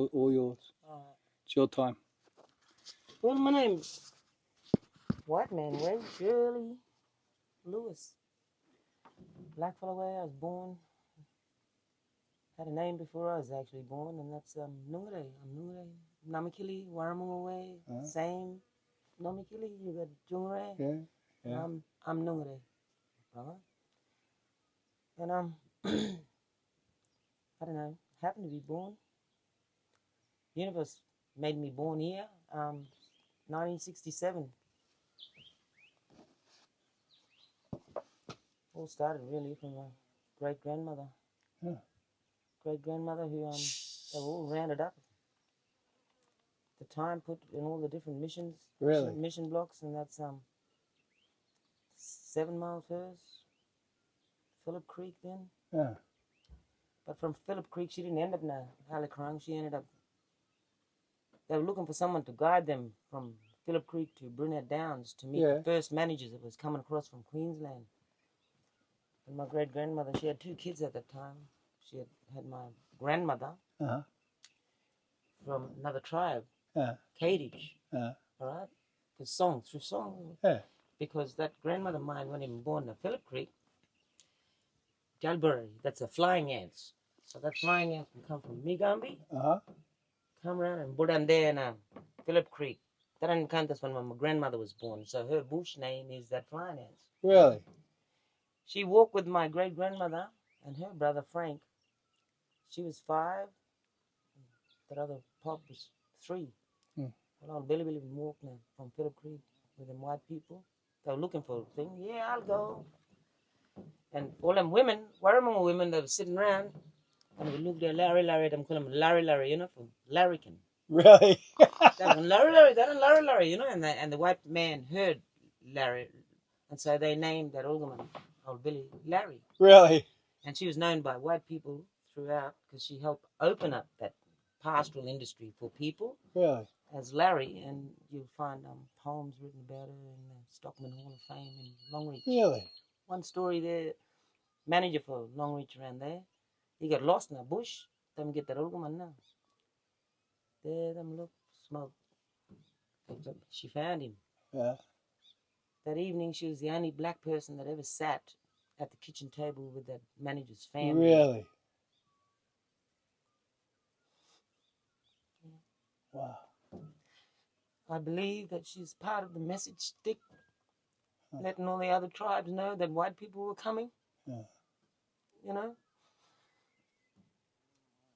All yours. It's your time. Well, my name's White Man, Ray Shirley Lewis. Black fellow way I was born. Had a name before I was actually born, and that's Nungre. I'm Nungre. Namikili, Waramunga way. Same. Namikili, you got Jungre. Yeah. I'm Nungre. And I don't know, happened to be born. Universe made me born here. 1967. All started really from my great grandmother. Great grandmother who they were all rounded up. The time put in all the different missions, mission blocks, and that's 7 Mile first, Phillip Creek then. Yeah. But from Phillip Creek, she didn't end up in Halikrung. She ended up. They were looking for someone to guide them from Phillip Creek to Brunette Downs to meet the first managers that was coming across from Queensland. And my great grandmother, she had 2 kids at that time. She had my grandmother from another tribe, Kadich. All right, because through song. Because that grandmother of mine, when he was born in Phillip Creek, Jalbury, that's a flying ants. So that flying ants can come from Migambi, come around and put on there in Phillip Creek. That didn't count this when my grandmother was born. So her bush name is that flying ants. Really? She walked with my great grandmother and her brother Frank. She was 5. That other pop was 3. Well, Billy walked now from Phillip Creek with them white people. They were looking for a thing. Yeah, I'll go. And all them women, Warramunga women, they were sitting around, and we looked at Larry, them call him Larry, you know, for larrikin. Really? That one, Larry, you know, and the white man heard Larry, and so they named that old woman, old Billy, Larry. Really? And she was known by white people throughout because she helped open up that pastoral industry for people. Really? As Larry, and you'll find poems written about her in the Stockman Hall of Fame in Longreach. Really? One story there, manager for Longreach around there, he got lost in a bush. Them get that old woman now. There, them look, smoke. She found him. Yeah. That evening, she was the only black person that ever sat at the kitchen table with that manager's family. Really? Yeah. Wow. I believe that she's part of the message stick, letting all the other tribes know that white people were coming. Yeah. You know?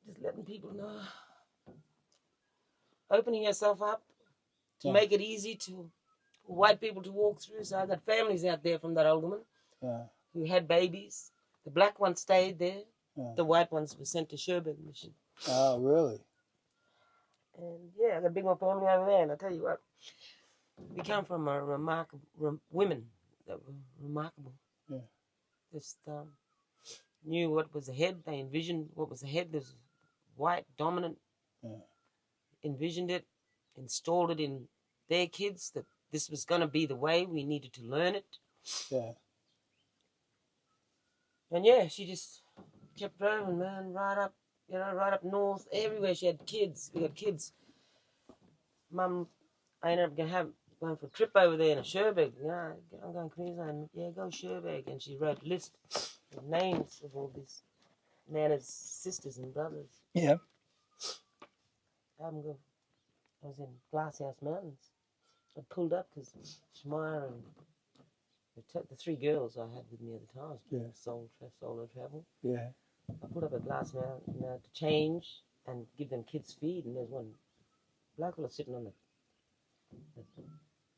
Just letting people know. Opening yourself up to make it easy for white people to walk through. So I got families out there from that old woman who had babies. The black ones stayed there. The white ones were sent to Sherbrooke Mission. Oh, really? And yeah, I got a big one family over there, and I tell you what, we come from a remarkable women that were remarkable. Yeah. Just knew what was ahead. They envisioned what was ahead. There's white dominant. Envisioned it, installed it in their kids that this was going to be the way. We needed to learn it. Yeah. And yeah, she just kept driving, man, right up north, everywhere. She had kids. We had kids. Mum, I ended up going for a trip over there in Sherbrooke. Yeah, I'm going to Queensland. Yeah, go Sherbrooke. And she wrote a list of names of all these Nana's sisters and brothers. Yeah. I was in Glasshouse Mountains. I pulled up because Shmire and the 3 girls I had with me at the time, solo travel. Yeah. I pulled up at Glass Mountain to change and give them kids feed, and there's one black fella sitting on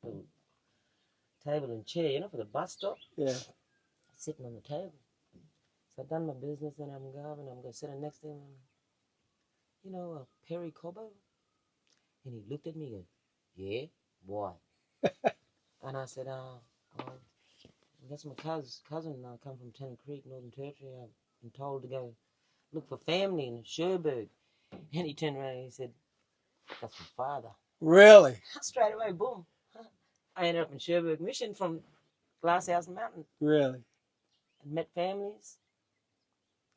the table and chair, you know, for the bus stop. Yeah. Sitting on the table. So I've done my business, and I'm going to sit next to him. You know, Perry Cobbo? And he looked at me and goes, yeah, why? And I said, that's my cousin. I come from Tennant Creek, Northern Territory. I've been told to go look for family in Sherbrooke. And he turned around and he said, that's my father. Really? Straight away, boom. I ended up in Sherbrooke Mission from Glasshouse Mountain. Really? And met families.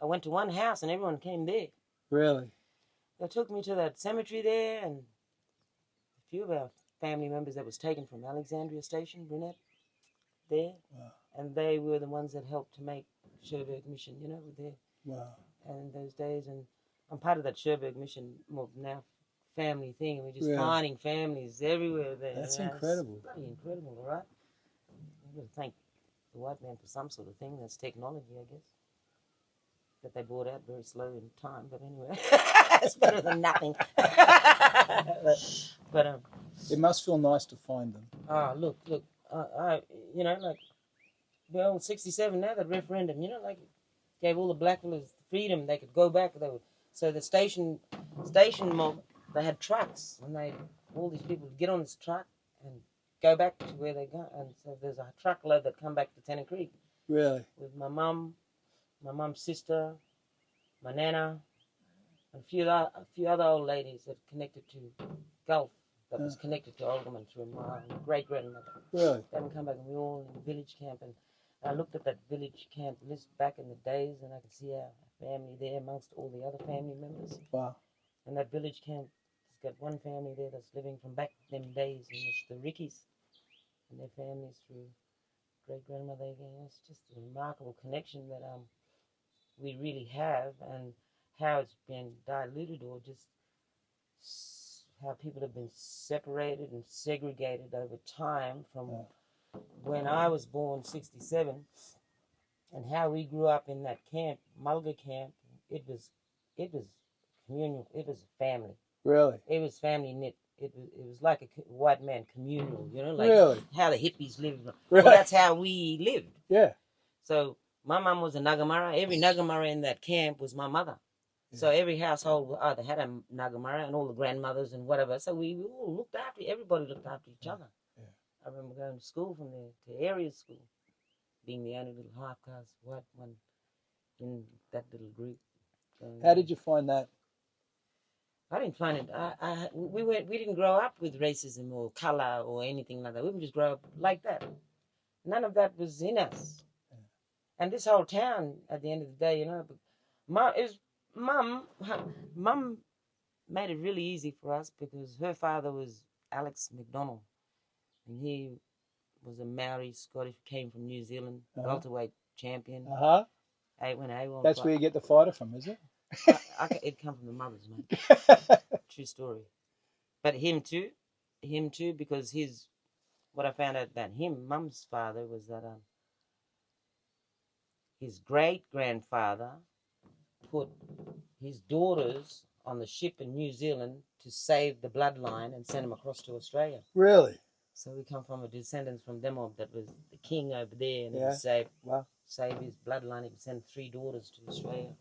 I went to one house and everyone came there. Really? they took me to that cemetery there, and a few of our family members that was taken from Alexandria Station, Brunette, there. Wow. And they were the ones that helped to make Cherbourg Mission, you know, there. Wow. And those days, and I'm part of that Cherbourg Mission, well, now family thing, and we're just Yeah. finding families everywhere there. That's you know, incredible. It's bloody incredible, all right? I've got to thank the white man for some sort of thing. That's technology, I guess, that they brought out very slow in time. But anyway, it's better than nothing. but It must feel nice to find them. look, you know, like the old '67 now, that referendum, you know, like gave all the blackfellas freedom. They could go back. So the station mob, they had trucks, and all these people would get on this truck and go back to where they go. And so there's a truckload that come back to Tennant Creek. Really? With my mum's sister, my nana, and a few other old ladies that connected to Gulf, that was connected to Alderman through my great-grandmother. Really? They would come back, and we were all in the village camp. And I looked at that village camp list back in the days, and I could see our family there amongst all the other family members. Wow. And that village camp has got one family there that's living from back them days, and it's the Rickies and their families through great-grandmother again. It's just a remarkable connection that we really have, and how it's been diluted, or just how people have been separated and segregated over time from when I was born, '67, and how we grew up in that camp, Mulga camp. It was communal. It was a family. Really? It was family knit. It was like a white man communal, you know, like really? how the hippies lived. Really? Well, that's how we lived. Yeah. So my mum was a Nagamara. Every Nagamara in that camp was my mother. Yeah. So every household either had a Nagamara, and all the grandmothers and whatever. So we all looked after, everybody looked after each other. Yeah. I remember going to school from there, to area school, being the only little half-caste white one in that little group. How did you find that? I didn't find it. We didn't grow up with racism or color or anything like that. We didn't just grow up like that. None of that was in us. Yeah. And this whole town, at the end of the day, you know, Mum made it really easy for us, because her father was Alex McDonald, and he was a Maori Scottish, came from New Zealand, welterweight champion. That's where you get the fighter from, is it? It come from the mothers, mate. True story. But him too, because what I found out about him, Mum's father, was that his great-grandfather put his daughters on the ship in New Zealand to save the bloodline and send them across to Australia. Really? So we come from a descendants from them that was the king over there, and he would save his bloodline. He would send 3 daughters to Australia.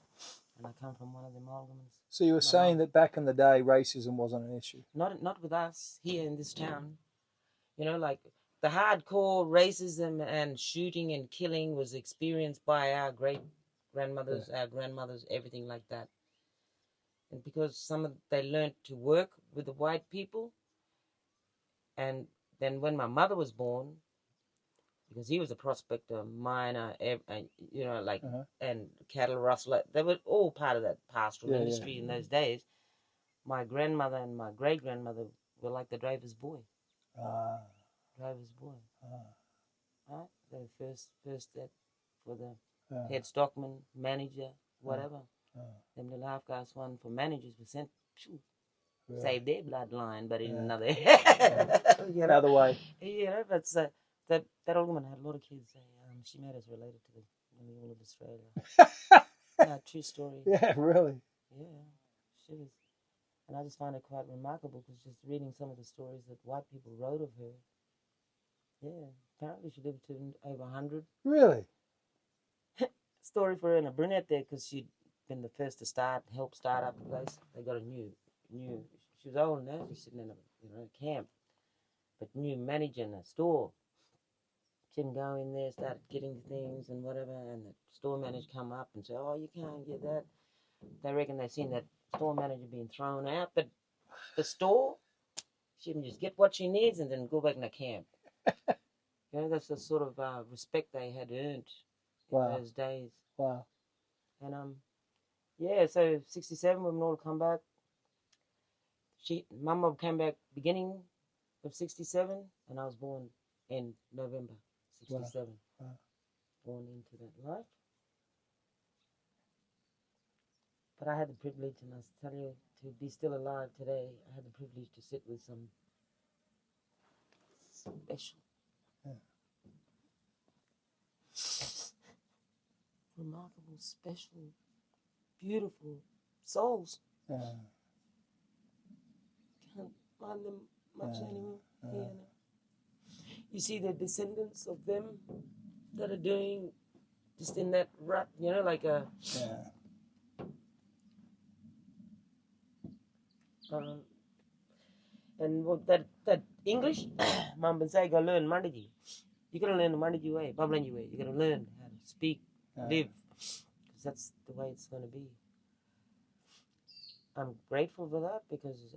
And I come from one of them Aldermans. So you were saying that back in the day, racism wasn't an issue? Not with us here in this town. You know, like the hardcore racism and shooting and killing was experienced by our great-grandmothers, our grandmothers, everything like that. And because they learned to work with the white people. And then when my mother was born, because he was a prospector, miner, you know, like, and cattle rustler. They were all part of that pastoral industry in those days. My grandmother and my great-grandmother were like the drover's boy. Drover's boy. Right? They were first step for the head stockman, manager, whatever. Them little half-caste one for managers were sent, save their bloodline, but in another another way. You know, but that old woman had a lot of kids. She made us related to the all of Australia. True story. Yeah, really. Yeah, she was. And I just find it quite remarkable, because just reading some of the stories that white people wrote of her. Yeah, apparently she lived to over 100. Really? Story for her and a brunette there, because she'd been the first to help start up the place. They got a new. She was old now. She's sitting in a camp, but new managing a store. She didn't go in there, started getting things and whatever, and the store manager come up and say, "Oh, you can't get that." They reckon they seen that store manager being thrown out, but the store, she can just get what she needs and then go back in the camp. You know, that's the sort of respect they had earned in those days. Wow. And so '67, when we all come back, Mama came back beginning of 67, and I was born in November 67. Wow. Born into that life. But I had the privilege, and I tell you, to be still alive today, I had the privilege to sit with some special, remarkable, special, beautiful souls. Yeah. Can't find them much anymore. Yeah. You see the descendants of them that are doing just in that rut, you know, like a. Yeah. And what that English, Mum would say, go learn Mandiji. You gotta learn the Mandiji way, Bablanji way. You gotta learn how to speak, live, because that's the way it's gonna be. I'm grateful for that because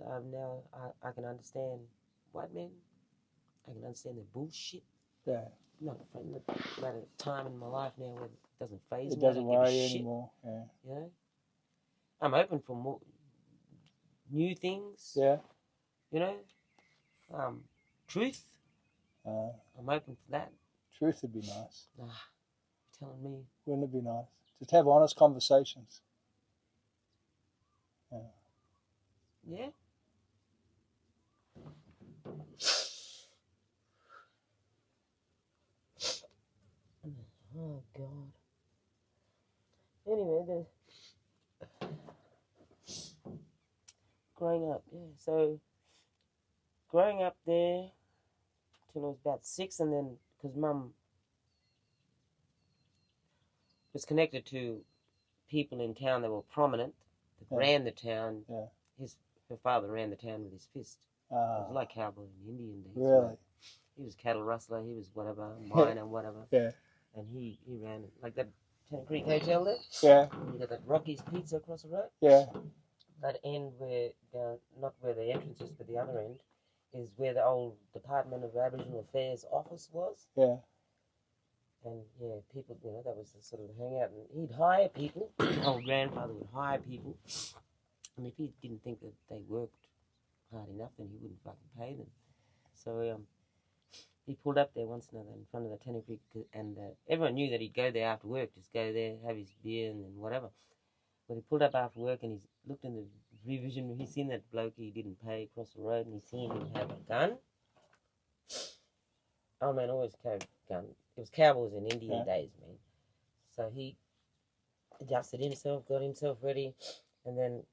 I can understand white men. I can understand their bullshit. Yeah. Not at a time in my life now where it doesn't faze me. It doesn't worry you anymore. Yeah. You know, I'm open for more new things. Yeah. You know, truth. I'm open for that. Truth would be nice. Telling me. Wouldn't it be nice? Just have honest conversations. Yeah. Yeah. Oh God. Anyway, growing up, yeah. So growing up there till I was about 6, and then because Mum was connected to people in town that were prominent, that ran the town. Yeah. Her father ran the town with his fist. It was like cowboy in Indian days. Really? Like, he was cattle rustler. He was whatever, miner, whatever. Yeah. And he ran it like that Tanner Creek Hotel there. Yeah. You got that Rocky's Pizza across the road. Yeah. That end where not where the entrance is, but the other end is where the old Department of Aboriginal Affairs office was. Yeah. And yeah, people, you know, that was the sort of hangout. And he'd hire people. Old grandfather would hire people. And if he didn't think that they worked hard enough, then he wouldn't fucking pay them. So he pulled up there once another in front of the Tanner Creek, and everyone knew that he'd go there after work, just go there, have his beer and then whatever. But he pulled up after work and he's looked in the revision. He's seen that bloke he didn't pay across the road, and he's seen him have a gun. Oh man, always carried a gun. It was cowboys in Indian days, man. So he adjusted himself, got himself ready, and then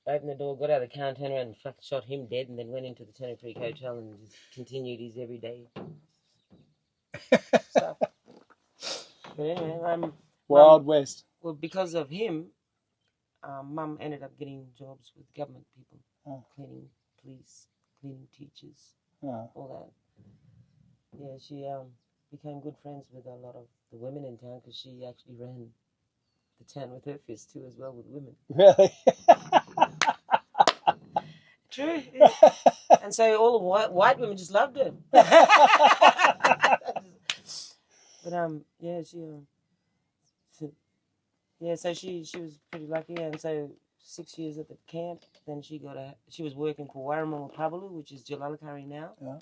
opened the door, got out of the car and turned around and fucking shot him dead, and then went into the Tanner Creek Hotel and just continued his everyday stuff. But anyway, Wild West. Well, because of him, Mum ended up getting jobs with government people, cleaning police, cleaning teachers, all that. Yeah, she became good friends with a lot of the women in town because she actually ran the town with her fist too, as well, with women. Really? True. Yeah. And so all the white women just loved her. But yeah, so she was pretty lucky, and so 6 years at the camp. Then she was working for Warramunga Pabalu, which is Jalalakari now. Yeah.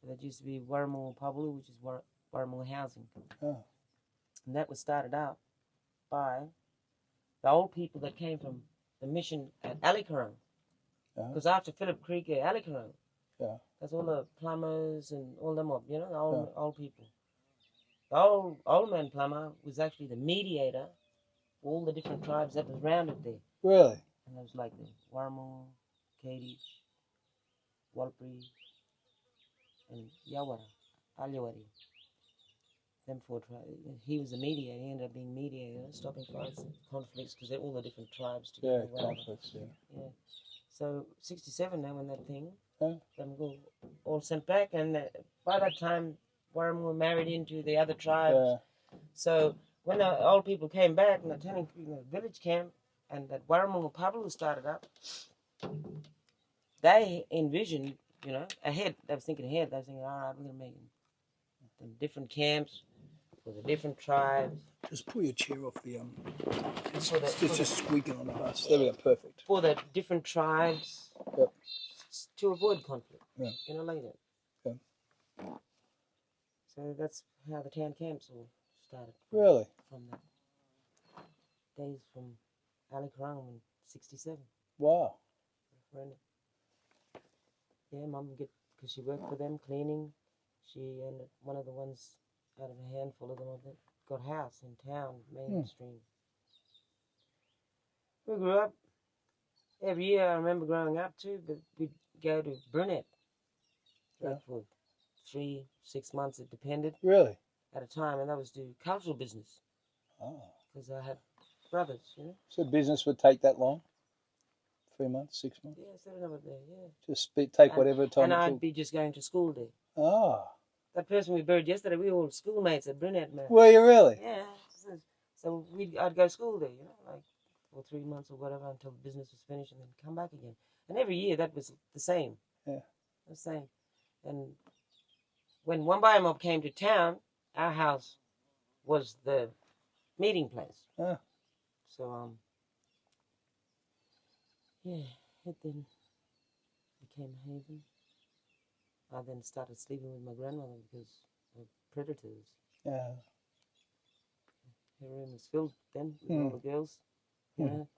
That used to be Warramunga Pabalu, which is Warramunga Housing. Yeah. And that was started up by the old people that came from the mission at Alikarang. Because after Phillip Creek, Alikarang. Yeah. That's all the plumbers and all them up, you know, the old people. The old man plumber was actually the mediator for all the different tribes that was rounded there. Really? And it was like the Warramunga, Katie, Walpri, and Yawara, Alyawari. Them 4 tribes. He was the mediator. He ended up being mediator, stopping fights, conflicts, because they're all the different tribes together. Yeah, conflicts, yeah. So 67 now when that thing, them go all sent back, and by that time Warramunga married into the other tribes. Yeah. So when the old people came back and the village camp and that Warramunga Pabalu started up, they envisioned, you know, ahead. They was thinking ahead. They was thinking, all right, we're going to make them different camps for the different tribes. Just pull your chair off the it's just squeaking on the bus. There we go, perfect. For the different tribes. Yep. to avoid conflict. Yeah. You know, like that. Yeah. So that's how the town camps all started. Really? From the days from Ali Karang in '67. Wow. Yeah, Mum because she worked for them cleaning. She and one of the ones out of a handful of them got a house in town, mainstream. We grew up. Every year I remember growing up too, but we'd go to Brunette, like for 3-6 months, it depended. Really? At a time, and that was do cultural business. Oh. Because I had brothers, you know. So business would take that long? 3 months, 6 months? Yeah, set it over there, yeah. Just take whatever time and it I'd took. be just going to school there. Ah. That person we buried yesterday, we were all schoolmates at Brunette, man. Were you really? Yeah. So I'd go to school there, you know, like for 3 months or whatever until the business was finished and then come back again. And every year that was the same. Yeah. The same. And when Wambai Mob came to town, our house was the meeting place. Ah. So, yeah, it then became a haven. I then started sleeping with my grandmother because of predators. Yeah. Her room was filled then with all the girls, you know.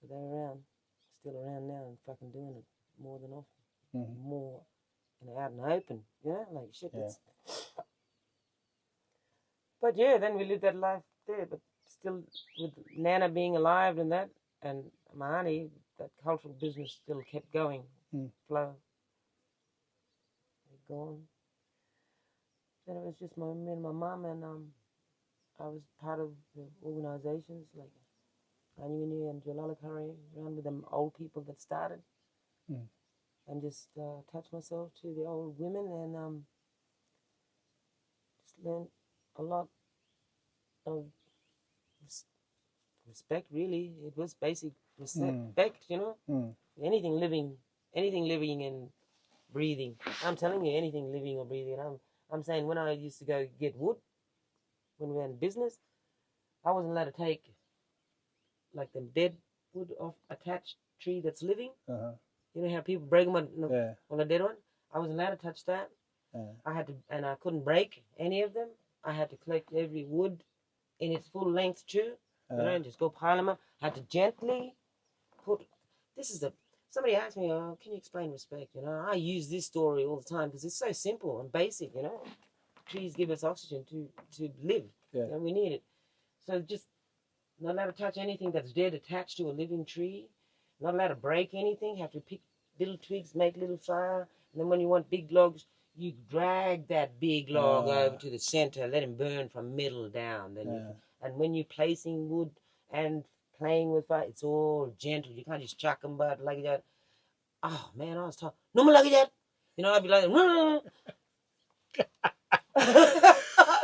But they're around, still around now and fucking doing it more than often. More and out in the open, you know, like shit. Yeah. But yeah, then we lived that life there, but still with Nana being alive and that, and my auntie, that cultural business still kept going, flow. They're gone. Then it was just me and my mum, and I was part of the organisations like Anyuni and Jalalakari, around with them old people that started, and just touched myself to the old women, and just learned a lot of respect. Really, it was basic respect, you know. Anything living and breathing. I'm telling you, anything living or breathing. I'm saying when I used to go get wood, when we were in business, I wasn't allowed to take like the dead wood off attached tree that's living. You know how people break them on a dead one? I wasn't allowed to touch that. I had to, and I couldn't break any of them. I had to collect every wood in its full length too, you know, and just go pile them up. I had to gently put. Somebody asked me, "Oh, can you explain respect?" You know, I use this story all the time because it's so simple and basic. You know, trees give us oxygen to live, and we need it. So just not allowed to touch anything that's dead attached to a living tree. Not allowed to break anything. Have to pick little twigs, make little fire, and then when you want big logs, you drag that big log over to the center, let him burn from middle down. Then and when you're placing wood and playing with fire, it's all gentle. You can't just chuck them but like that. Oh man, I was talking. No more like that. You know, I'd be like,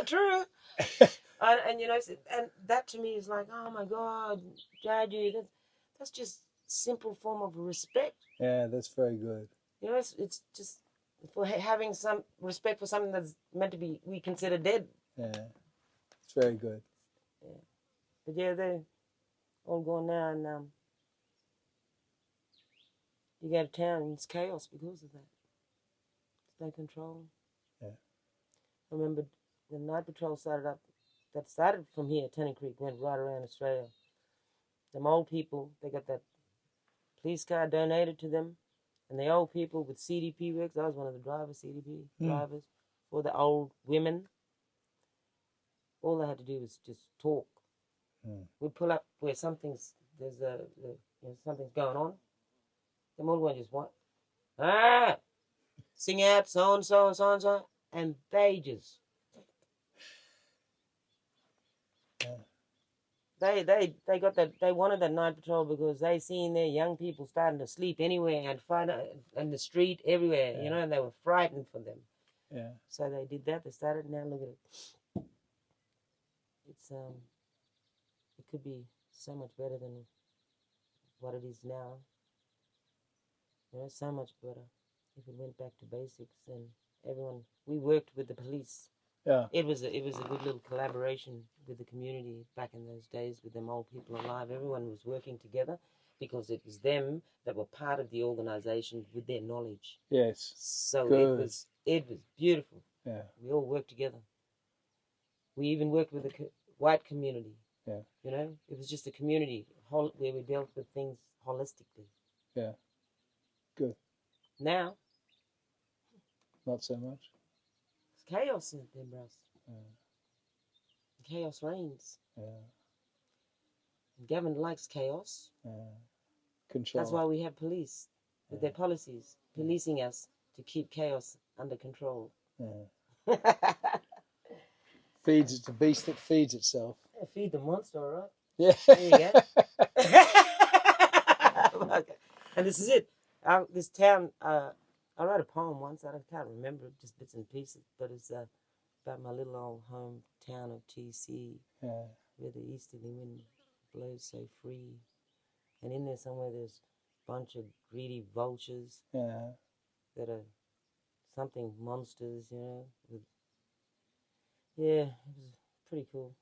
true. And you know, and that to me is like, oh my God, Daddy, that's just simple form of respect. Yeah, that's very good. You know, it's just for having some respect for something that's meant to be we consider dead. Yeah, it's very good. Yeah, but yeah, they're all gone now, and you go to town and it's chaos because of that. There's no control. Yeah. I remember the night patrol started up. That started from here, Tennant Creek, went right around Australia. Them old people, they got that police car donated to them. And the old people with CDP rigs, I was one of the drivers, CDP drivers, for the old women. All they had to do was just talk. We'd pull up where something's going on. The old one just want, sing out, so and so and so and so, and they just. They got that. They wanted that night patrol because they seen their young people starting to sleep anywhere and find in the street everywhere, you know, and they were frightened for them. Yeah. So they did that. They started. Now look at it. It's it could be so much better than what it is now. You know, so much better if it went back to basics and everyone. We worked with the police. Yeah. It was a good little collaboration with the community back in those days with them old people alive. Everyone was working together because it was them that were part of the organization with their knowledge. Yes. So Good. it was beautiful. Yeah. We all worked together. We even worked with the white community. Yeah. You know, it was just a community where we dealt with things holistically. Yeah. Good. Now, not so much. It's chaos in there, bros. Yeah. Chaos reigns. Yeah. Government likes chaos. Yeah. Control. That's why we have police with their policies, policing us to keep chaos under control. Yeah. It's a beast that feeds itself. Yeah, feed the monster, all right? Yeah. There you go. Okay. And this is it. This town, I wrote a poem once. I can't remember it, just bits and pieces, but it's about my little old hometown of TC, Yeah. where the easterly wind blows so free. And in there somewhere there's a bunch of greedy vultures that are something monsters, you know. Yeah, it was a pretty cool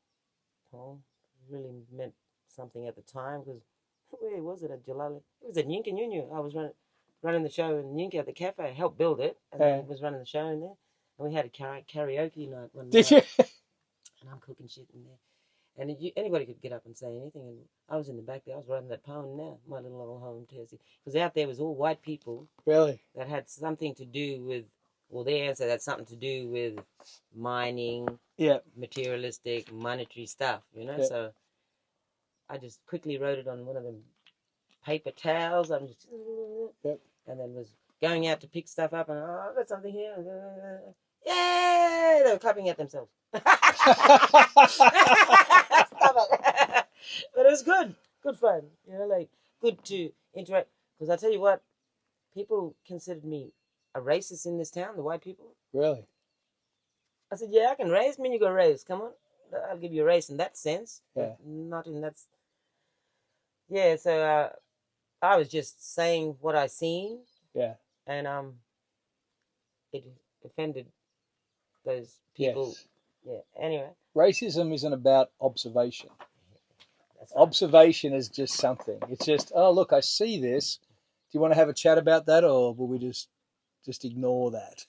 poem. It really meant something at the time because where was it at Jalali? It was at Yinka Union. I was running the show in Yinka at the cafe. I helped build it, and then was running the show in there. And we had a karaoke night one night. Did you? And I'm cooking shit in there. And anybody could get up and say anything. And I was in the back there. I was writing that poem now, my little old home Tessie. Because out there was all white people. Really? That had something to do with, well, their answer had something to do with mining, materialistic, monetary stuff, you know. So I just quickly wrote it on one of them paper towels. I'm just, and then was going out to pick stuff up. And I've got something here. Yay! They were clapping at themselves. Stop it. But it was good fun, you know, like good to interact. Because I tell you what, people considered me a racist in this town, the white people. Really? I said, yeah, I can race. You go race. Come on, I'll give you a race in that sense, but not in that. Yeah, so I was just saying what I seen. Yeah. And it offended those people. Yes. Yeah. Anyway. Racism isn't about observation. Right. Observation is just something. It's just, oh, look, I see this. Do you want to have a chat about that, or will we just ignore that?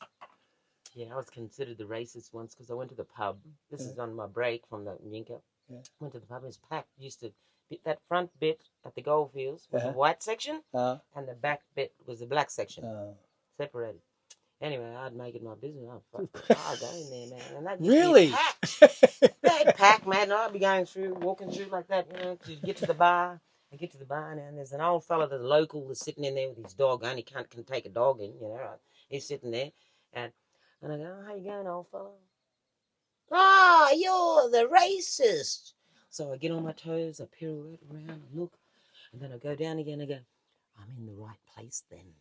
Yeah, I was considered the racist once because I went to the pub. This is on my break from the Yinka. Yeah. Went to the pub. It was packed. Used to be that front bit at the goldfields was the white section, and the back bit was the black section, separated. Anyway, I'd make it my business. I'd go in there, man. And that really packed. They'd pack, man. I'd be walking through like that, you know, to get to the bar. I get to the bar, and there's an old fella, the local, that's sitting in there with his dog. Only can take a dog in, you know. Right? He's sitting there, and I go, oh, how you going, old fella? Oh, you're the racist. So I get on my toes, I pirouette around, I look, and then I go down again. I go, I'm in the right place then.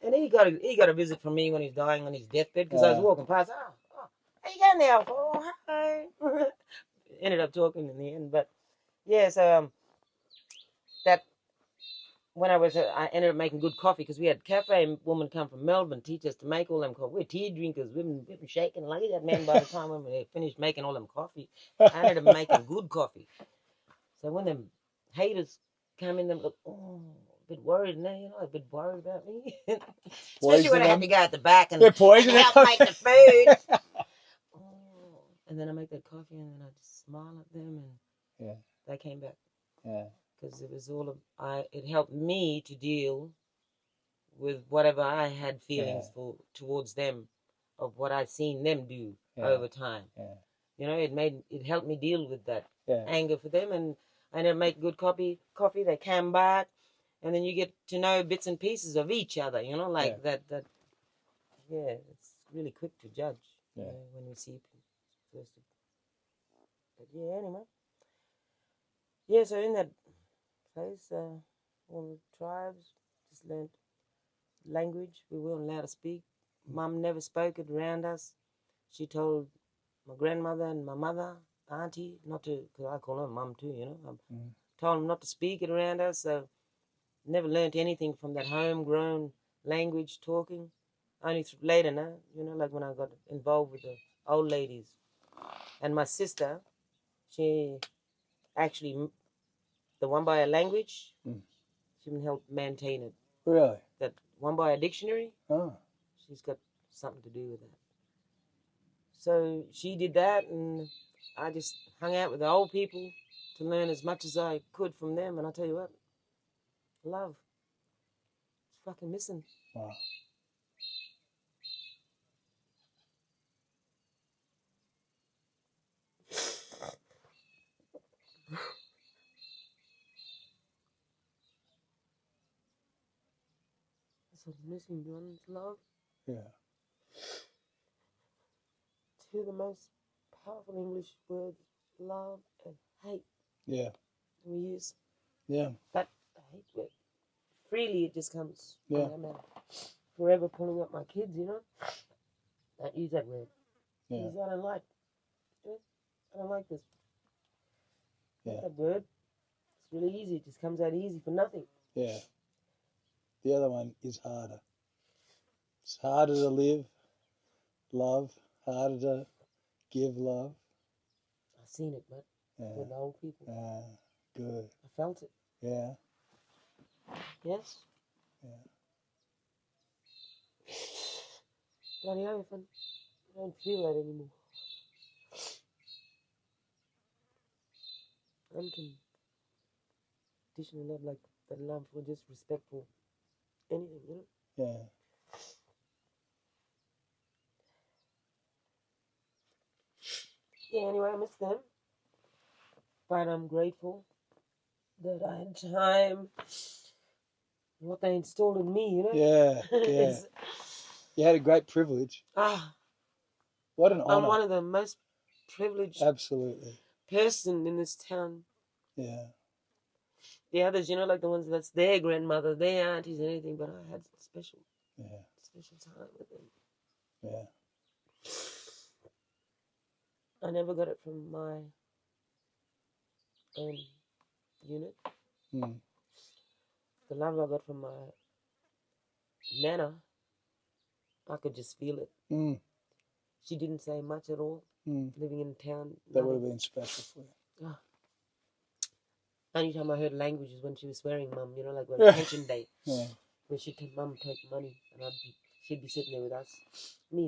And he got a visit from me when he's dying on his deathbed because I was walking past. Oh, how you going now? Oh, hi. Ended up talking in the end, but yeah. So that when I ended up making good coffee because we had cafe woman come from Melbourne teach us to make all them coffee. We're tea drinkers, women shaking like that, man. By the time when we finished making all them coffee, I ended up making good coffee. So when them haters come in, them look, oh, a bit worried now, you know, a bit worried about me. Especially when I have to go at the back and help make the food. And then I make that coffee and then I just smile at them and they came back. Yeah. Because it was it helped me to deal with whatever I had feelings towards them of what I've seen them do over time. Yeah. You know, it helped me deal with that anger for them, and I ended up making good coffee. They came back, and then you get to know bits and pieces of each other. You know, like that. Yeah, it's really quick to judge you know, when you see people first. But yeah, anyway. Yeah, so in that place, all the tribes just learned language. We weren't allowed to speak. Mum never spoke it around us. She told my grandmother and my mother, auntie, not to, because I call her mum too, you know. Told them not to speak it around us, so never learnt anything from that homegrown language talking. Only later now, you know, like when I got involved with the old ladies. And my sister, she actually, the one by a language, Mm. she can help maintain it. Really? That one by a dictionary, Oh. she's got something to do with that. So she did that, and I just hung out with the old people to learn as much as I could from them. And I tell you what, love. It's fucking missing. Wow. That's what's missing, John. It's love. Yeah. Two of the most powerful English words, love and hate. Yeah. We use. Yeah. But the hate word, freely it just comes Yeah. from my mouth. Forever pulling up my kids, you know. Don't use that word. Yeah. Use I don't like. I don't like this. Yeah. Not that word. It's really easy. It just comes out easy for nothing. Yeah. The other one is harder. It's harder to live, love, harder to give love. I've seen it, but with the old people. Good. I felt it. Yeah. Yes. Yeah. Bloody oath, I don't feel that anymore. Unconditional love, like that love for just respect for anything, you know? Yeah. Yeah, anyway, I miss them. But I'm grateful that I had time, what they installed in me, you know? Yeah. Yeah. You had a great privilege. What an honor. I'm one of the most privileged Absolutely. person in this town. Yeah. The others, you know, like the ones that's their grandmother, their aunties, anything, but I had special time with them. Yeah. I never got it from my own unit. Mm. The love I got from my nana, I could just feel it. Mm. She didn't say much at all. Living in town. That would have been special for you. Only time I heard language is when she was swearing, Mum, you know, like on pension day. Yeah. When she'd take Mum take money, and she'd be sitting there with us. Me